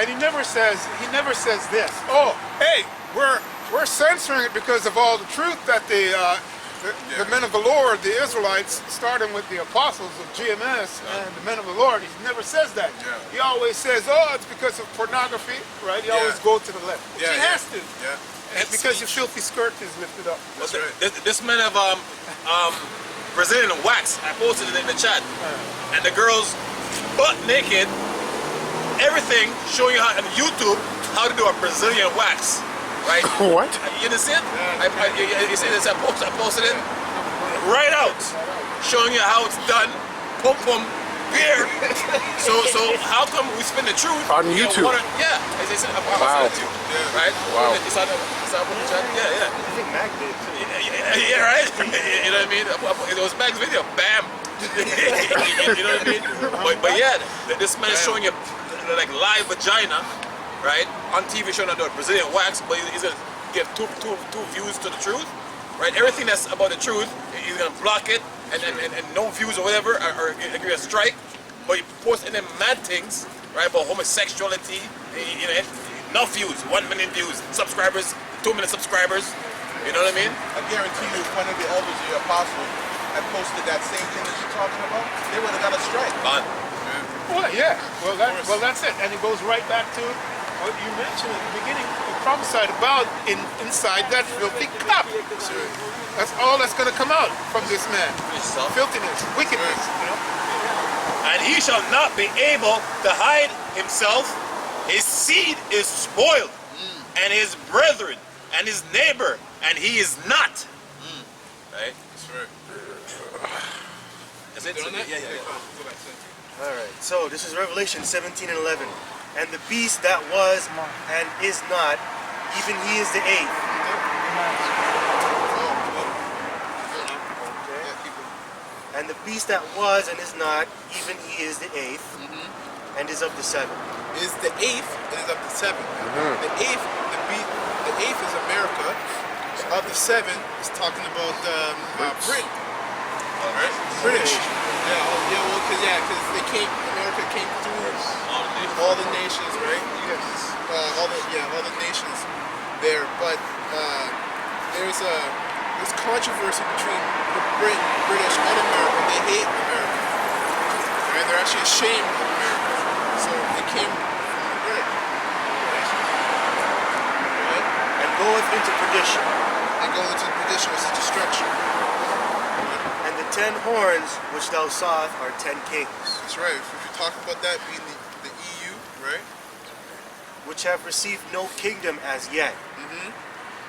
And he never says this. Oh, hey, we're censoring it because of all the truth that the men of the Lord, the Israelites, starting with the apostles of GMS and the men of the Lord, he never says that. Yeah. He always says, oh, it's because of pornography, right? He always goes to the left. Which he has to. Yeah. And because your filthy skirt is lifted up. That's right. This man of Brazilian wax, I posted it in the chat, and the girls butt naked, everything showing you how on YouTube how to do a Brazilian wax. Right? What? You understand? You see this? I posted it right out, showing you how it's done. Pum pum beer. So how come we spin the truth on YouTube? Yeah, as I said, Wow. Right? Wow. Is that what the chat? Yeah. I think Mac did too. Yeah, right. You know what I mean? It was Mac's video. Bam. You know what I mean? But yeah, this man is showing you like live vagina. Right, on TV showing the Brazilian wax, but he's gonna give two views to the truth, right? Everything that's about the truth, he's gonna block it, and no views or whatever, or give you a strike. But you post any mad things, right, about homosexuality, you know, no views, 1 million views, subscribers, 2 million subscribers. You know what I mean? I guarantee you, if one of the elders of your apostle had posted that same thing that you're talking about, they would have got a strike. Gone. Well, yeah. Well, that's it. And it goes right back to what you mentioned at the beginning. You prophesied about inside that filthy cup. That's all that's going to come out from this man. Filthiness, wickedness. You know? And he shall not be able to hide himself. His seed is spoiled, and his brethren, and his neighbor, and he is not. Right? That's right. Is it? Yeah. Alright, so this is Revelation 17 and 11. And the beast that was and is not, even he is the eighth. Okay. And the beast that was and is not, even he is the eighth, and is of the seven. Is the eighth, and is of the seven. The eighth is America. Of the seven is talking about Britain. Right? British. Because America came through all the nations, right? Yes. All the nations there. But there's controversy between the British and America. They hate America. Right? They're actually ashamed of America. So they came from Britain. Right? And goeth into perdition. They go into perdition, which is destruction. And the 10 horns which thou sawest are 10 kings. That's right. If you talk about that being the EU, right? Which have received no kingdom as yet,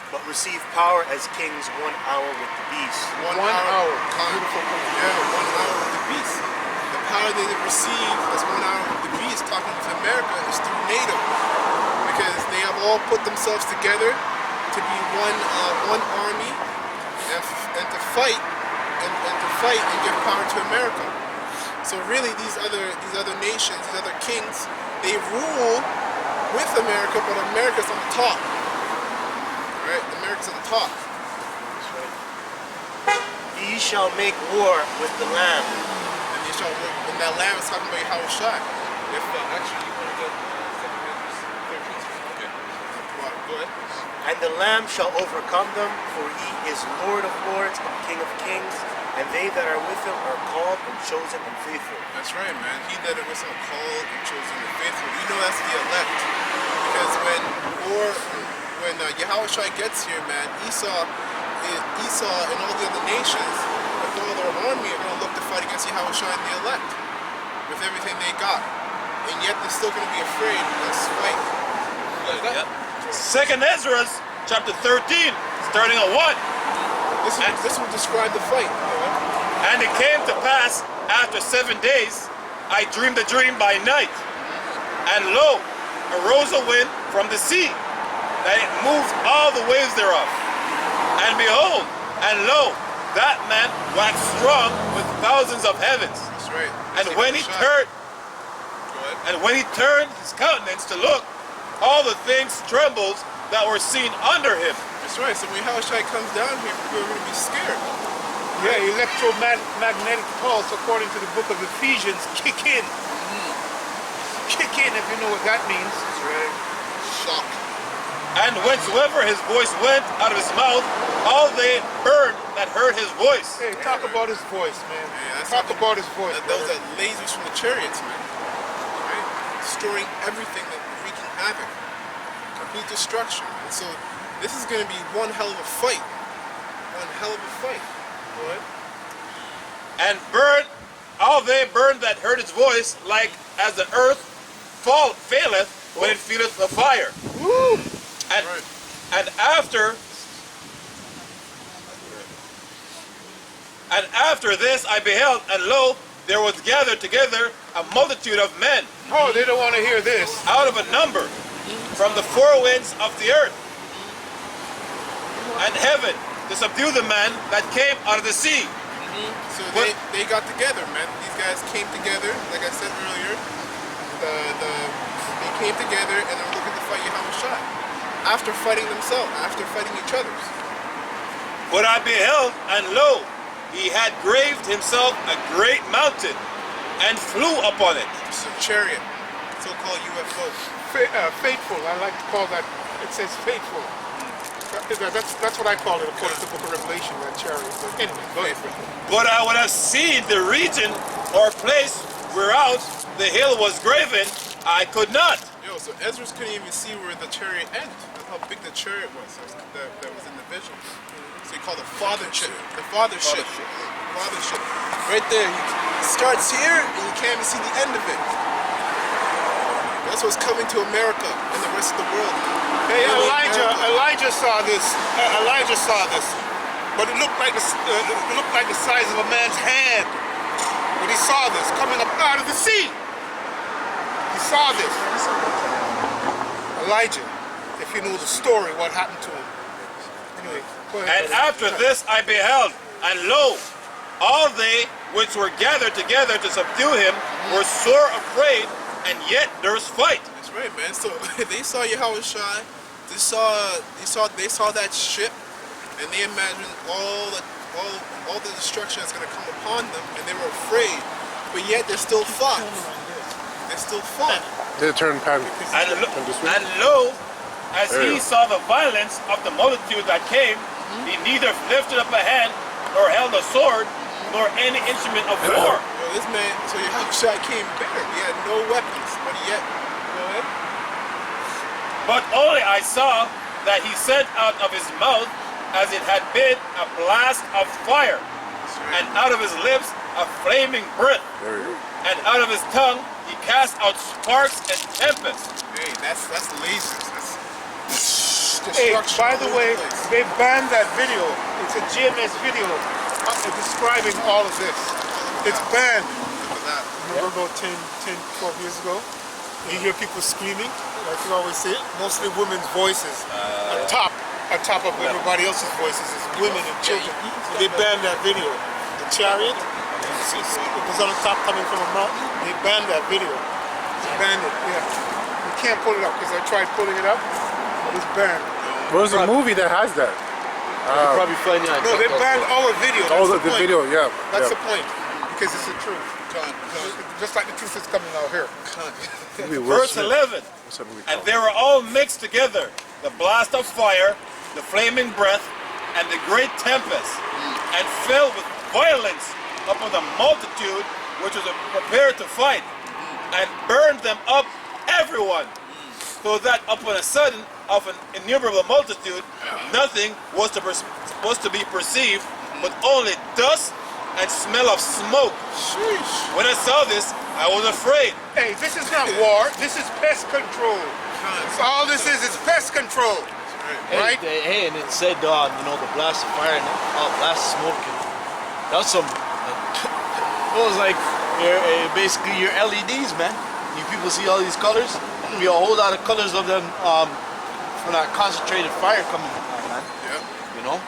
but receive power as kings 1 hour with the beast. 1 hour. Beautiful. Yeah, 1 hour with the beast. The power they receive as 1 hour with the beast, talking with America, is through NATO. Because they have all put themselves together to be one army and to fight and give power to America. So really these other nations, these other kings, they rule with America, but America's on the top. Right? America's on the top. That's right. Ye shall make war with the Lamb. And that Lamb is talking about Yahweh Shai. If actually you want to get 2 Corinthians 13. Okay. Go ahead. And the Lamb shall overcome them, for he is Lord of lords and King of kings, and they that are with him are called and chosen and faithful. That's right, man. He that are with him are called and chosen and faithful. We know that's the elect. Because when Yahweh Shai gets here, man, Esau and all the other nations, with all their army, are going to look to fight against Yahweh Shai and the elect with everything they got. And yet they're still going to be afraid of this fight. Yep. Second Ezra, chapter 13, starting at 1. This will describe the fight. And it came to pass after 7 days, I dreamed a dream by night. And lo, arose a wind from the sea, that it moved all the waves thereof. And behold, and lo, that man waxed strong with thousands of heavens. That's right. And when he turned his countenance to look, all the things trembled that were seen under him. That's right. So when Yahweh Shai comes down here, people are going to be scared. Yeah, electromagnetic pulse, according to the book of Ephesians, kick in. kick in, if you know what that means. That's right. Shock. And whensoever his voice went out of his mouth, all they heard that heard his voice. Hey, talk about his voice, man. Yeah, that's Talk how about his voice. Those brother. are lasers from the chariots, man. Right? Destroying everything, that wreaking havoc. Complete destruction. And so this is going to be one hell of a fight. One hell of a fight. Go ahead. And burned, all they burned that heard his voice, like as the earth faileth when it feeleth the fire. Woo! And, Right. and after this I beheld, and lo, there was gathered together a multitude of men Oh, they don't want to hear this. out of a number from the four winds of the earth and heaven to subdue the man that came out of the sea. So What- they got together, man. These guys came together, like I said earlier. They came together and they're looking to fight Yahushua. After fighting themselves, after fighting each other's. But I beheld, and lo, he had graved himself a great mountain, and flew upon it. So chariot, so-called UFO. Faithful. I like to call that. It says faithful. That's what I call it according to the book of Revelation, that chariot. But anyway, go ahead. But I would have seen the region or place whereout the hill was graven, I could not. Yo, so Ezra couldn't even see where the chariot ended. That's how big the chariot was. That was in the vision. So he called it fathership. The fathership. Fathership. Right there. It starts here and you can't even see the end of it. That's what's coming to America and the rest of the world. Hey, America. Elijah saw this. Elijah saw this, but it looked like the size of a man's hand. When he saw this coming up out of the sea, he saw this. Elijah, if you know the story, what happened to him. Anyway, go ahead. And after this I beheld, and lo, all they which were gathered together to subdue him were sore afraid, and yet durst fight. That's right, man. So they saw Yahushua. They saw that ship, and they imagined all the destruction that's going to come upon them, and they were afraid. But yet they still fought. They still fought. They turn pan. And lo, as he saw the violence of the multitude that came, he neither lifted up a hand, nor held a sword, nor any instrument of war. Yo, this man, so Yahushua came better. He had no weapons, but yet, go ahead. But only I saw that he sent out of his mouth, as it had been, a blast of fire, That's right. and out of his lips a flaming breath, There you go. and out of his tongue he cast out sparks and tempests. Hey, that's lasers. That's Hey, destruction. by the all way, over the place. they banned that video. It's a GMS video describing all of this. It's banned. Look at that. Remember about 10, 12 years ago? You hear people screaming, like you always say, mostly women's voices. On top of everybody else's voices is women and children. So they banned that video. The chariot, it was on the top coming from a mountain. They banned that video. They banned it, yeah. You can't pull it up because I tried pulling it up, but it's banned. Where's the movie that has that? Probably finding on No, they TikTok. banned our video. Oh, That's the point. video, yeah. That's yeah. the point. Because it's the truth. Just like the truth is coming out here. Movie Will Verse Smith. 11. What's that movie And called? they were all mixed together, the blast of fire, the flaming breath, and the great tempest, and fell with violence upon the multitude which was prepared to fight, and burned them up everyone, so that upon a sudden of an innumerable multitude, nothing was supposed to be perceived, but only dust and smell of smoke. Sheesh. When I saw this, I was afraid. Hey, this is not war. This is pest control. All this is pest control. Right? Hey, and it said, the blast of fire and blast of smoke. And that was some. It was like basically your LEDs, man. You people see all these colors. Be a whole lot of colors of them from that concentrated fire coming on, man. Yep. You know,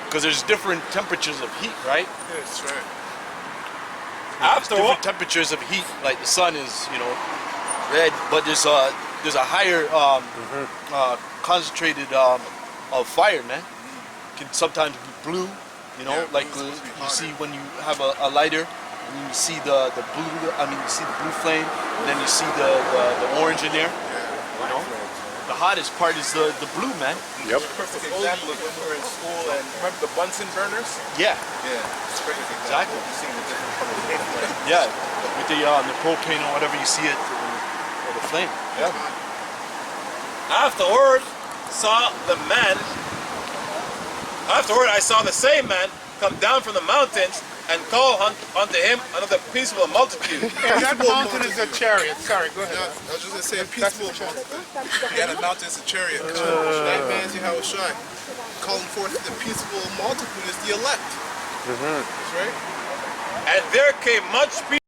because there's different temperatures of heat, right? That's right. After Different what? temperatures of heat. Like the sun is, red, but there's a higher concentrated of fire, man. Can sometimes be blue, Yeah, like blue's supposed to be you hotter. see when you have a lighter, and you see the blue. I mean, you see the blue flame, and then you see the orange in there. You know, the hottest part is the blue, man. Yep. Perfect example of when we were in school and remember the Bunsen burners? Yeah, Yeah, it's perfect example. exactly. You see the different colors. Yeah, with the propane or whatever, you see it, or the flame. Yeah. Afterward, I saw the same man come down from the mountains and call unto him another peaceable multitude. And that mountain is a chariot. Sorry, go ahead. I was just gonna say a peaceful mountain. Yeah, the mountain is a chariot. That man's Yahushua calling forth the peaceful multitude is the elect. That's right. And there came much peace